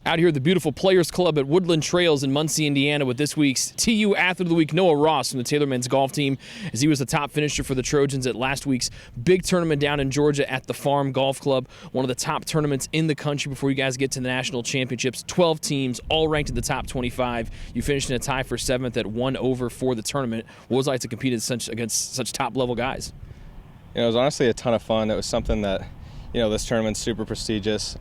Out here at the beautiful Players Club at Woodland Trails in Muncie, Indiana, with this week's TU Athlete of the Week, Noah Ross from the Taylor men's golf team, as he was the top finisher for the Trojans at last week's big tournament down in Georgia at the Farm Golf Club, one of the top tournaments in the country before you guys get to the national championships. 12 teams, all ranked in the top 25. You finished in a tie for 7th at 1 over for the tournament. What was it like to compete against such top-level guys? It was honestly a ton of fun. It was something that, this tournament's super prestigious.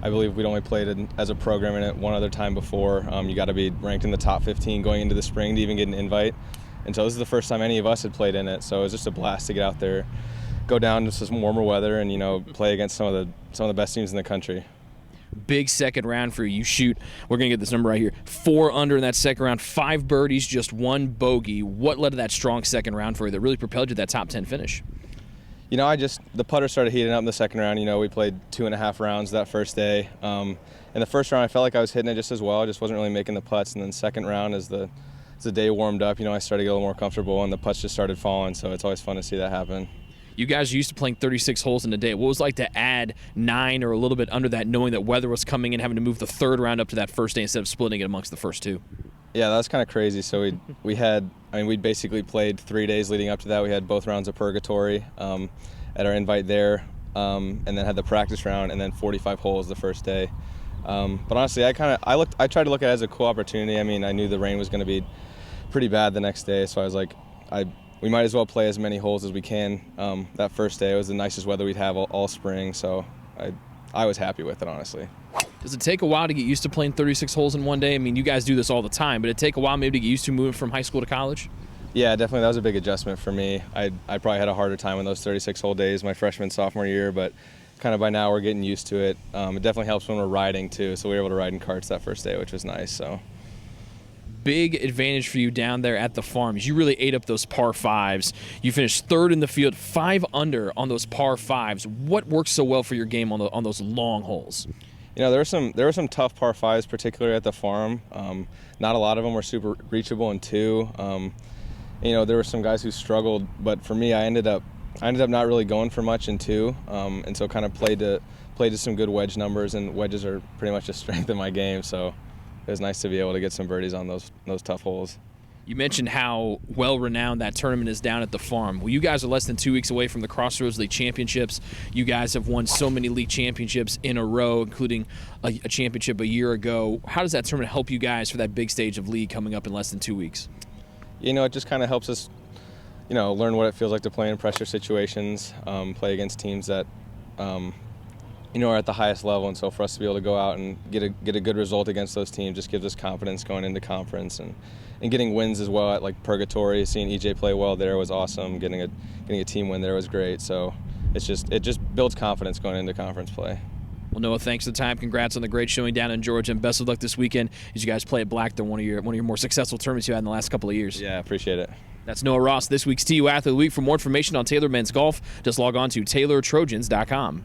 I believe we'd only played as a program in it one other time before. You got to be ranked in the top 15 going into the spring to even get an invite. And so this is the first time any of us had played in it. So it was just a blast to get out there, go down to some warmer weather, and play against some of the best teams in the country. Big second round for you. You shoot, we're going to get this number right here, 4 under in that second round, 5 birdies, just 1 bogey. What led to that strong second round for you that really propelled you to that top 10 finish? The putter started heating up in the second round. We played 2.5 rounds that first day. In the first round, I felt like I was hitting it just as well. I just wasn't really making the putts. And then second round, as the day warmed up, I started to get a little more comfortable, and the putts just started falling. So it's always fun to see that happen. You guys are used to playing 36 holes in a day. What was it like to add 9 or a little bit under that, knowing that weather was coming and having to move the third round up to that first day instead of splitting it amongst the first 2? Yeah, that was kind of crazy. So we basically played 3 days leading up to that. We had both rounds of purgatory at our invite there, and then had the practice round, and then 45 holes the first day. But honestly, I tried to look at it as a cool opportunity. I knew the rain was going to be pretty bad the next day, so I was like, we might as well play as many holes as we can. That first day, it was the nicest weather we'd have all spring, so I was happy with it, honestly. Does it take a while to get used to playing 36 holes in one day? You guys do this all the time, but it take a while maybe to get used to moving from high school to college? Yeah, definitely. That was a big adjustment for me. I probably had a harder time in those 36-hole days my freshman, sophomore year, but kind of by now we're getting used to it. It definitely helps when we're riding, too, so we were able to ride in carts that first day, which was nice. So, big advantage for you down there at the Farms. You really ate up those par 5s. You finished 3rd in the field, 5 under on those par 5s. What works so well for your game on those long holes? There were some tough par 5s, particularly at the Farm. Not a lot of them were super reachable in 2. There were some guys who struggled, but for me, I ended up not really going for much in 2, and so kind of played to some good wedge numbers, and wedges are pretty much a strength in my game. So it was nice to be able to get some birdies on those tough holes. You mentioned how well-renowned that tournament is down at the Farm. Well, you guys are less than 2 weeks away from the Crossroads League Championships. You guys have won so many league championships in a row, including a championship a year ago. How does that tournament help you guys for that big stage of league coming up in less than 2 weeks? It just kind of helps us, learn what it feels like to play in pressure situations, play against teams that, are at the highest level. And so for us to be able to go out and get a good result against those teams just gives us confidence going into conference, and getting wins as well at Purgatory. Seeing EJ play well there was awesome. Getting a team win there was great. So it just builds confidence going into conference play. Well, Noah, thanks for the time. Congrats on the great showing down in Georgia, and best of luck this weekend as you guys play at Blackthorn, one of your more successful tournaments you had in the last couple of years. Yeah, appreciate it. That's Noah Ross, this week's TU Athlete of the Week. For more information on Taylor men's golf, just log on to TaylorTrojans.com.